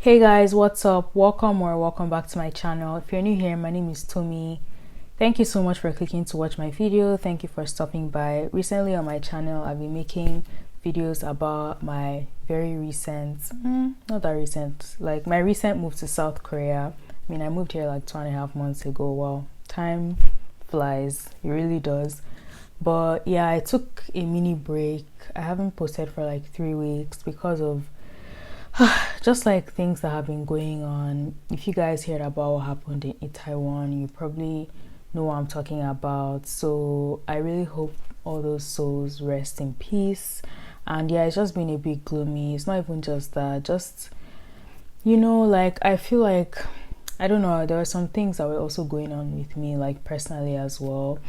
Hey guys, what's up? Welcome back to my channel. If you're new here, my name is Tomi. Thank you so much for clicking to watch my video. Thank you for stopping by. Recently on my channel, I've been making videos about my very recent, not that recent, like my recent move to South Korea. I mean, I moved here like 2.5 months ago. Wow, time flies, it really does. But yeah, I took a mini break. I haven't posted for like 3 weeks because of just like things that have been going on. If you guys heard about what happened in Taiwan, you probably know what I'm talking about. So I really hope all those souls rest in peace. And yeah, it's just been a bit gloomy. It's not even just that, just like I feel like, I don't know, there are some things that were also going on with me, like personally as well.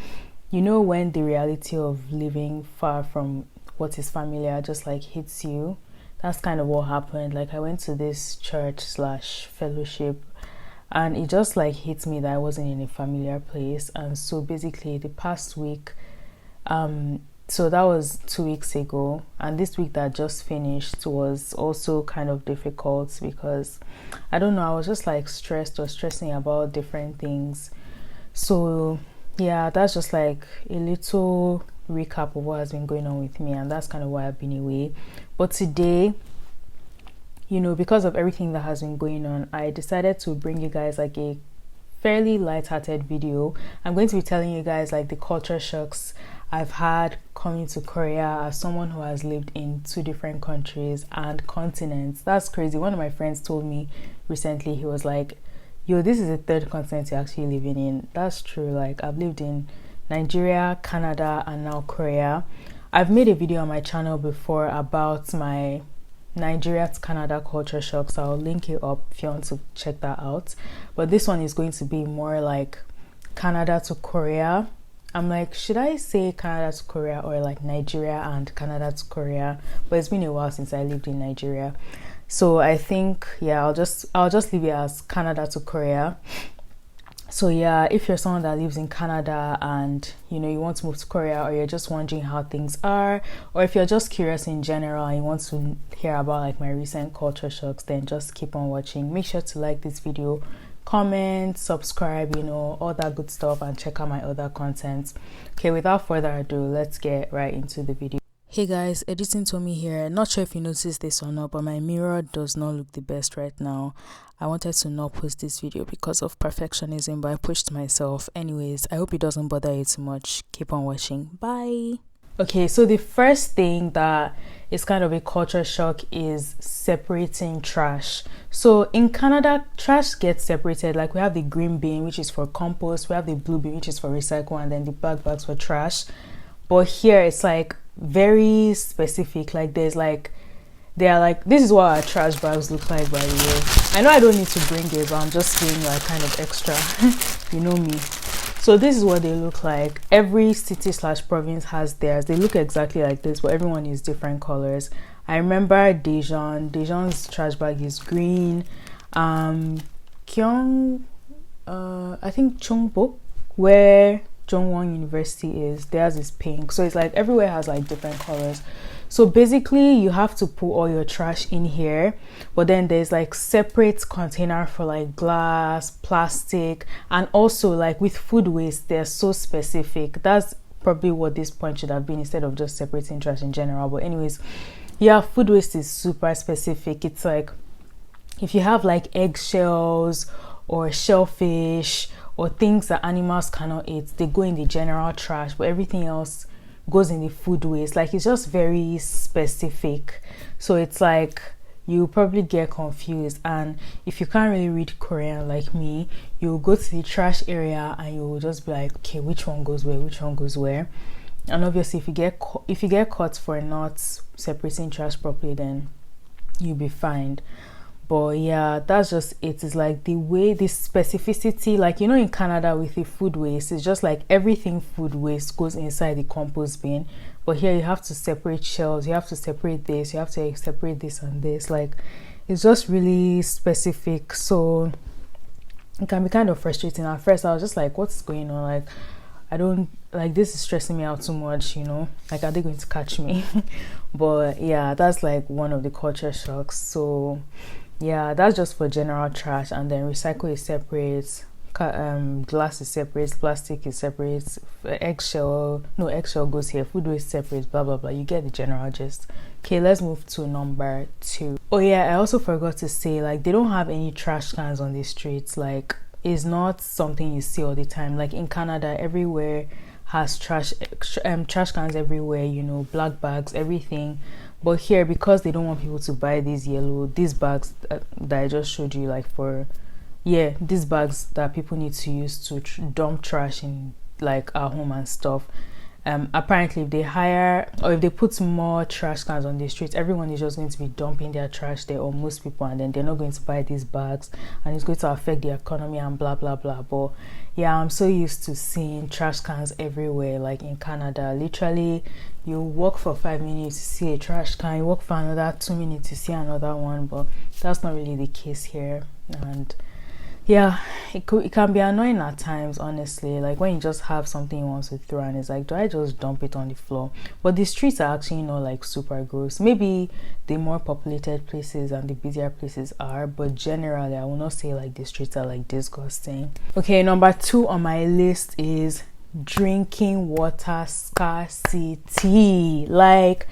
When the reality of living far from what is familiar just like hits you. That's kind of what happened. Like, I went to this church slash fellowship and it just like hit me that I wasn't in a familiar place. And so basically the past week, so that was 2 weeks ago, and this week that just finished was also kind of difficult because I don't know, I was just like stressed or stressing about different things. So yeah, that's just like a little recap of what has been going on with me, and that's kind of why I've been away. But today, because of everything that has been going on, I decided to bring you guys like a fairly light-hearted video. I'm going to be telling you guys like the culture shocks I've had coming to Korea as someone who has lived in 2 different countries and continents. That's crazy. One of my friends told me recently, he was like, yo, this is the third continent you're actually living in. That's true. Like, I've lived in Nigeria, Canada, and now Korea. I've made a video on my channel before about my Nigeria to Canada culture shock, so I'll link it up if you want to check that out. But this one is going to be more like Canada to Korea. I'm like, should I say Canada to Korea or like Nigeria and Canada to Korea? But it's been a while since I lived in Nigeria, so I think, yeah, I'll just leave it as Canada to Korea. So yeah, if you're someone that lives in Canada and you want to move to Korea, or you're just wondering how things are, or if you're just curious in general and you want to hear about like my recent culture shocks, then just keep on watching. Make sure to like this video, comment, subscribe, all that good stuff, and check out my other content. Okay, without further ado, let's get right into the video. Hey guys, Editing Tomi here. Not sure if you noticed this or not, but my mirror does not look the best right now. I wanted to not post this video because of perfectionism, but I pushed myself. Anyways, I hope it doesn't bother you too much. Keep on watching. Bye. Okay, so the first thing that is kind of a culture shock is separating trash. So in Canada, trash gets separated. Like, we have the green bin, which is for compost, we have the blue bin, which is for recycle, and then the black bags for trash. But here it's like very specific. Like, they are like, this is what our trash bags look like, by the way. I know I don't need to bring it, but I'm just being like kind of extra. You know me. So this is what they look like. Every city slash province has theirs. They look exactly like this, but everyone is different colors. I remember Daejeon's trash bag is green. Kyung, I think Chongbuk, where Jongwon University is, theirs is pink. So it's like everywhere has like different colors. So basically you have to put all your trash in here, but then there's like separate container for like glass, plastic, and also like with food waste, they're so specific. That's probably what this point should have been, instead of just separating trash in general. But anyways, yeah, food waste is super specific. It's like, if you have like eggshells or shellfish or things that animals cannot eat, they go in the general trash, but everything else goes in the food waste. Like, it's just very specific. So it's like, you probably get confused, and if you can't really read Korean like me, you'll go to the trash area and you'll just be like, okay, which one goes where? And obviously if you get caught for not separating trash properly, then you'll be fined. But yeah, that's just it. Is like the way, this specificity, like, in Canada with the food waste, it's just like everything food waste goes inside the compost bin. But here you have to separate shells, you have to separate this, you have to separate this and this. Like, it's just really specific. So it can be kind of frustrating. At first I was just like, what's going on? Like, I don't like, this is stressing me out too much, like, are they going to catch me? But yeah, that's like one of the culture shocks. So Yeah, that's just for general trash, and then recycle is separate, glass is separate, plastic is separate, eggshell goes here, food waste separate, blah blah blah. You get the general gist. Okay, let's move to number 2. Oh yeah, I also forgot to say, like, they don't have any trash cans on the streets. Like, it's not something you see all the time. Like in Canada, everywhere has trash cans everywhere, you know, black bags, everything. But here, because they don't want people to buy these bags that I just showed you, like for, yeah, these bags that people need to use to dump trash in like our home and stuff. Apparently, if they hire or if they put more trash cans on the streets, everyone is just going to be dumping their trash there, or most people, and then they're not going to buy these bags, and it's going to affect the economy and blah blah blah. But yeah, I'm so used to seeing trash cans everywhere. Like in Canada, literally, you walk for 5 minutes to see a trash can, you walk for another 2 minutes to see another one. But that's not really the case here, and yeah, it can be annoying at times, honestly, like when you just have something you want to throw and it's like, do I just dump it on the floor? But the streets are actually not like super gross. Maybe the more populated places and the busier places are, but generally I will not say like the streets are like disgusting. Okay, number 2 on my list is drinking water scarcity. Like,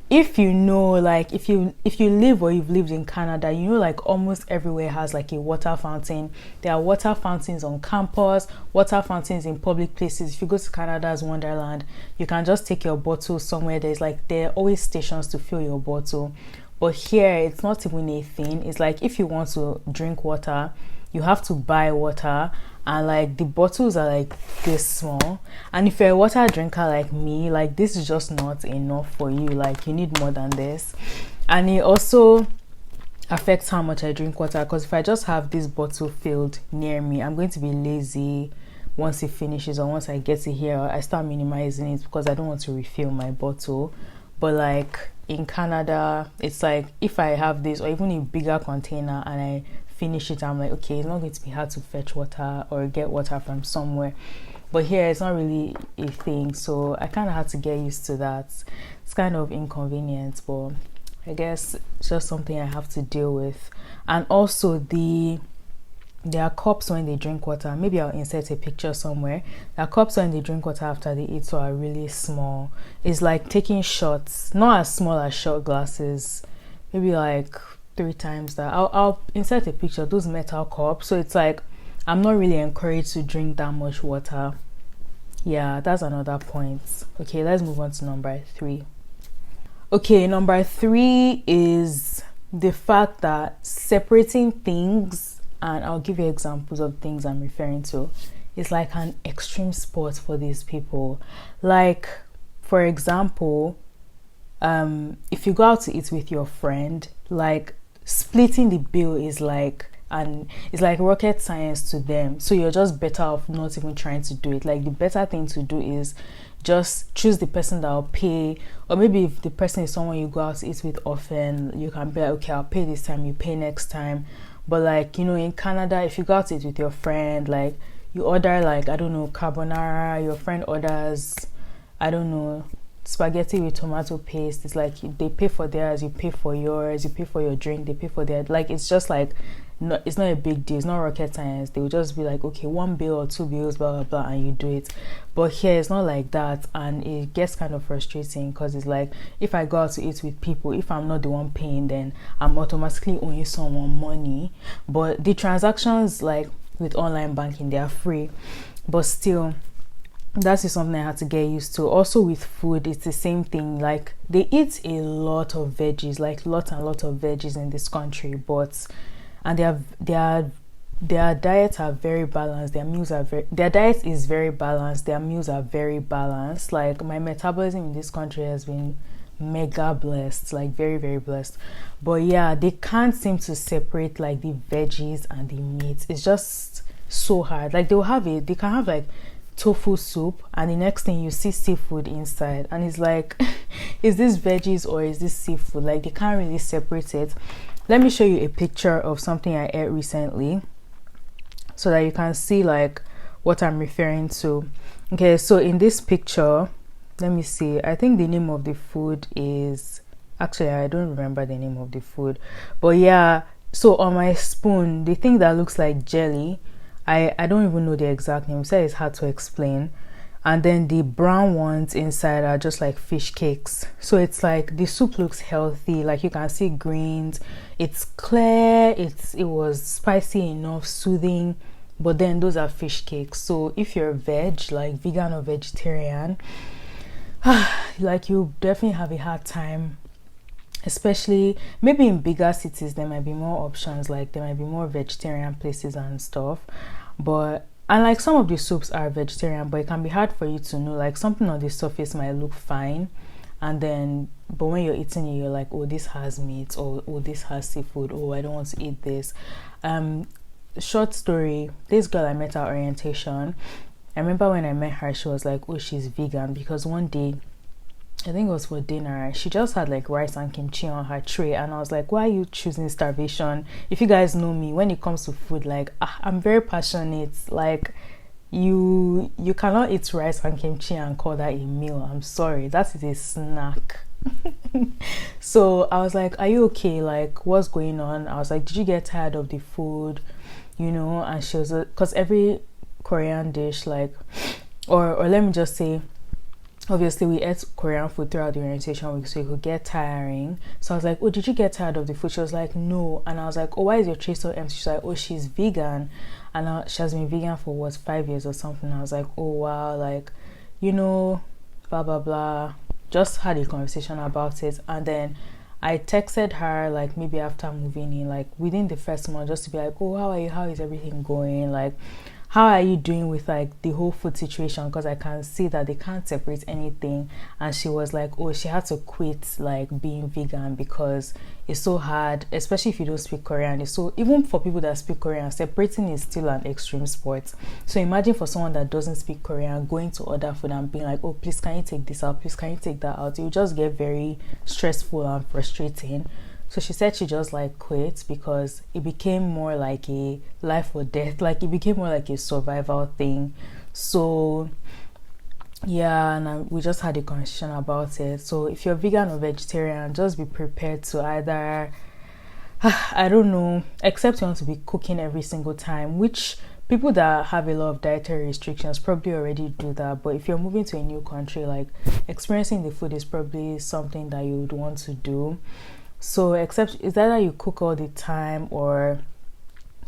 if you know, like if you live or you've lived in Canada, you know, like almost everywhere has like a water fountain. There are water fountains on campus, water fountains in public places. If you go to Canada's Wonderland, you can just take your bottle somewhere. There are always stations to fill your bottle. But here, it's not even a thing. It's like if you want to drink water, you have to buy water, and like the bottles are like this small, and if you're a water drinker like me, like this is just not enough for you. Like you need more than this. And it also affects how much I drink water, because if I just have this bottle filled near me, I'm going to be lazy once it finishes, or once I get it here, I start minimizing it because I don't want to refill my bottle. But like in Canada, it's like if I have this or even a bigger container and I finish it, I'm like, okay, it's not going to be hard to fetch water or get water from somewhere. But here, it's not really a thing, so I kind of had to get used to that. It's kind of inconvenient, but I guess it's just something I have to deal with. And also there are cups when they drink water. Maybe I'll insert a picture somewhere. There are cups when they drink water after they eat, so are really small. It's like taking shots, not as small as shot glasses, maybe like 3 times that. I'll insert a picture, those metal cups. So it's like I'm not really encouraged to drink that much water. Yeah, that's another point. Okay, let's move on to number 3. Okay, number 3 is the fact that separating things, and I'll give you examples of things I'm referring to, is like an extreme sport for these people. Like, for example, if you go out to eat with your friend, like splitting the bill is like rocket science to them. So you're just better off not even trying to do it. Like the better thing to do is just choose the person that will pay. Or maybe if the person is someone you go out to eat with often, you can be like, okay, I'll pay this time, you pay next time. But like, you know, in Canada, if you go out to eat with your friend, like you order like, I don't know, carbonara, your friend orders, I don't know, spaghetti with tomato paste. It's like they pay for theirs, you pay for yours, you pay for your drink, they pay for their, like it's just like it's not a big deal, it's not rocket science. They will just be like, okay, 1 bill or 2 bills, blah blah blah, and you do it. But here it's not like that, and it gets kind of frustrating because it's like if I go out to eat with people, if I'm not the one paying, then I'm automatically owing someone money. But the transactions, like with online banking, they are free, but still that is something I had to get used to. Also with food, it's the same thing. Like they eat a lot of veggies, like lot and lot of veggies in this country, but and their diets are very balanced. Their diet is very balanced. Their meals are very balanced. Like my metabolism in this country has been mega blessed, like very very blessed. But yeah, they can't seem to separate like the veggies and the meat. It's just so hard. Like they can have like tofu soup, and the next thing you see seafood inside, and it's like is this veggies or is this seafood? Like they can't really separate it. Let me show you a picture of something I ate recently so that you can see like what I'm referring to. Okay, so in this picture, let me see, I think the name of the food is, actually I don't remember the name of the food, but yeah, So on my spoon, the thing that looks like jelly, I don't even know the exact name. So it's hard to explain. And then the brown ones inside are just like fish cakes. So it's like the soup looks healthy, like you can see greens, it's clear, it was spicy enough, soothing, but then those are fish cakes. So if you're veg, like vegan or vegetarian, like you definitely have a hard time, especially maybe in bigger cities there might be more options, like there might be more vegetarian places and stuff, but and like some of the soups are vegetarian, but it can be hard for you to know, like something on the surface might look fine, and then but when you're eating it you're like, oh, this has meat, or oh, this has seafood, oh, I don't want to eat this. Short story, this girl I met at orientation, I remember when I met her, she was like, oh, she's vegan, because one day, I think it was for dinner, she just had like rice and kimchi on her tray, and I was like, why are you choosing starvation? If you guys know me, when it comes to food, like I'm very passionate. Like you cannot eat rice and kimchi and call that a meal. I'm sorry, that is a snack. So I was like, are you okay? Like, what's going on? I was like, did you get tired of the food? And she was, because every Korean dish, like, or let me just say, obviously we ate Korean food throughout the orientation week, so it could get tiring. So I was like, oh, did you get tired of the food? She was like, no. And I was like, oh, why is your tray so empty? She's like, oh, she's vegan, and she has been vegan for what, 5 years or something. I was like, oh wow, like, blah blah blah. Just had a conversation about it, and then I texted her like maybe after moving in, like within the first month, just to be like, oh, how are you? How is everything going? Like, how are you doing with like the whole food situation? Because I can see that they can't separate anything. And she was like, oh, she had to quit like being vegan because it's so hard, especially if you don't speak Korean. So even for people that speak Korean, separating is still an extreme sport. So imagine for someone that doesn't speak Korean going to order food and being like, oh, please can you take this out, please can you take that out? You just get very stressful and frustrating. So she said she just like quit because it became more like a life or death, like it became more like a survival thing. So yeah, and we just had a conversation about it. So if you're vegan or vegetarian, just be prepared to either I don't know, except you want to be cooking every single time, which people that have a lot of dietary restrictions probably already do that. But if you're moving to a new country, like experiencing the food is probably something that you would want to do. So except it's either you cook all the time, or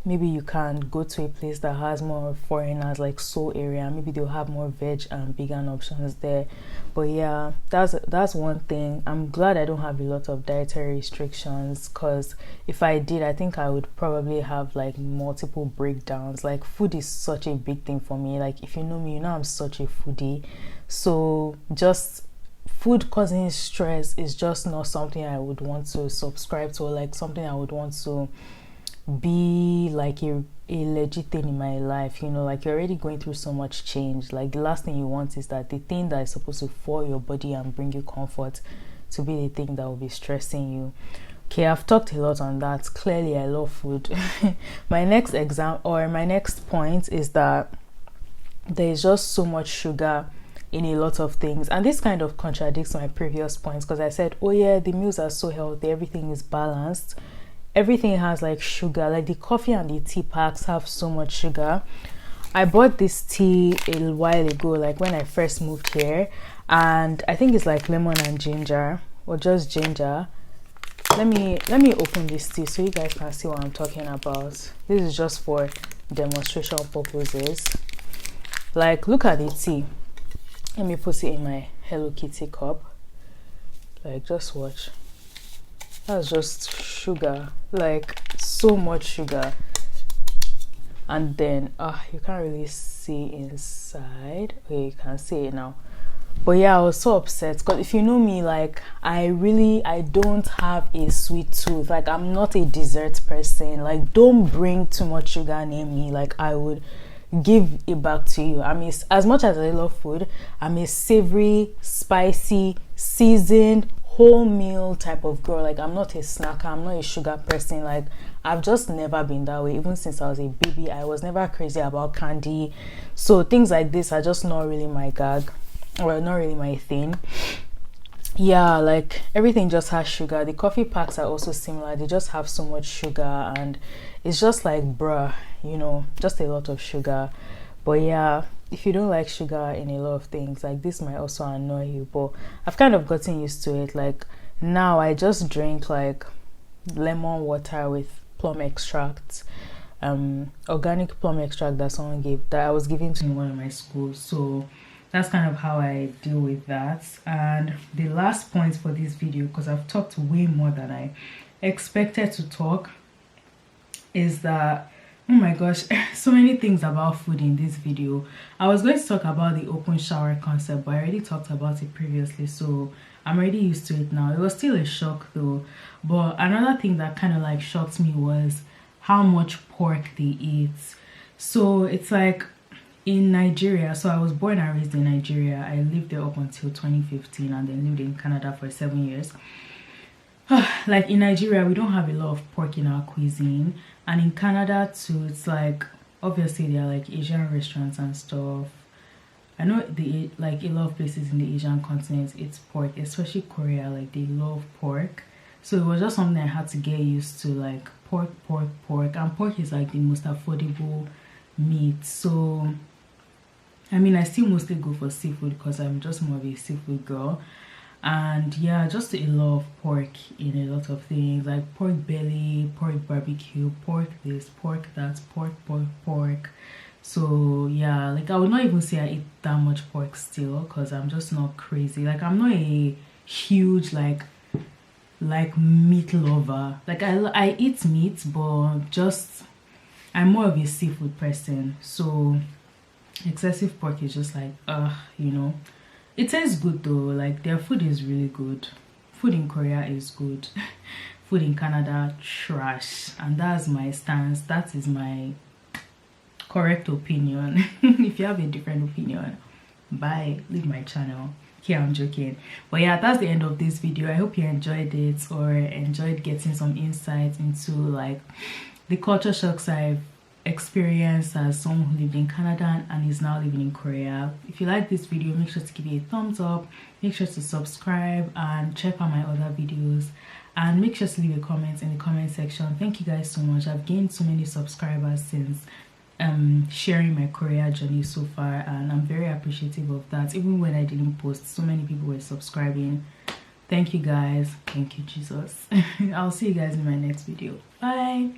maybe you can go to a place that has more foreigners, like Seoul area. Maybe they'll have more veg and vegan options there. But yeah, that's one thing. I'm glad I don't have a lot of dietary restrictions, because if I did, I think I would probably have like multiple breakdowns. Like food is such a big thing for me. Like if you know me, you know I'm such a foodie. So just food causing stress is just not something I would want to subscribe to, or like something I would want to be like a legit thing in my life. Like you're already going through so much change. Like the last thing you want is that the thing that is supposed to fuel your body and bring you comfort to be the thing that will be stressing you. Okay, I've talked a lot on that. Clearly I love food. My next point is that there is just so much sugar in a lot of things, and this kind of contradicts my previous points, because I said, oh yeah, the meals are so healthy, everything is balanced, everything has like sugar, like the coffee and the tea packs have so much sugar. I bought this tea a while ago, like when I first moved here, and I think it's like lemon and ginger, or just ginger. Let me open this tea so you guys can see what I'm talking about. This is just for demonstration purposes. Like, look at the tea. Let me put it in my Hello Kitty cup. Like, just watch. That's just sugar. Like, so much sugar. And then, you can't really see inside. Okay, you can see it now. But yeah, I was so upset, because if you know me, like, I don't have a sweet tooth. Like, I'm not a dessert person. Like, don't bring too much sugar near me. Like, I would give it back to you. As much as I love food, I'm a savory, spicy, seasoned, whole meal type of girl. Like, I'm not a snacker, I'm not a sugar person. Like, I've just never been that way. Even since I was a baby, I was never crazy about candy. So things like this are just not really my gag, or not really my thing. yeah, like everything just has sugar. The coffee packs are also similar, they just have so much sugar, and it's just like bruh, you know, just a lot of sugar. But yeah, if you don't like sugar in a lot of things, like this might also annoy you, but I've kind of gotten used to it. Like now I just drink like lemon water with plum extract, organic plum extract that someone gave, that I was giving to in one of my schools. So that's kind of how I deal with that. And the last point for this video, because I've talked way more than I expected to talk, is that, oh my gosh, so many things about food in this video. I was going to talk about the open shower concept, but I already talked about it previously, so I'm already used to it now. It was still a shock though. But another thing that kind of like shocked me was how much pork they eat. So it's like in Nigeria, so I was born and raised in Nigeria. I lived there up until 2015 and then lived in Canada for 7 years. Like in Nigeria, we don't have a lot of pork in our cuisine, and in Canada too, it's like obviously there are like Asian restaurants and stuff. I know the like a lot of places in the Asian continent it's pork, especially Korea, like they love pork. So it was just something I had to get used to, like pork, and pork is like the most affordable meat. So I mean, I still mostly go for seafood because I'm just more of a seafood girl. And yeah, just a lot of pork in a lot of things, like pork belly, pork barbecue, pork this, pork that, pork. So yeah, like I would not even say I eat that much pork still, because I'm just not crazy. Like I'm not a huge like meat lover. Like I eat meat, but just I'm more of a seafood person. So excessive pork is just like you know. It tastes good though, like their food is really good. Food in Korea is good. Food in Canada, trash. And that's my stance. That is my correct opinion. If you have a different opinion, bye, leave my channel. Here, I'm joking. But yeah, that's the end of this video. I hope you enjoyed it or enjoyed getting some insight into like the culture shocks I've experience as someone who lived in Canada and is now living in Korea. If you like this video, make sure to give it a thumbs up, make sure to subscribe and check out my other videos, and make sure to leave a comment in the comment section. Thank you guys so much. I've gained so many subscribers since sharing my Korea journey so far, and I'm very appreciative of that. Even when I didn't post, so many people were subscribing. Thank you guys. Thank you, Jesus. I'll see you guys in my next video. Bye.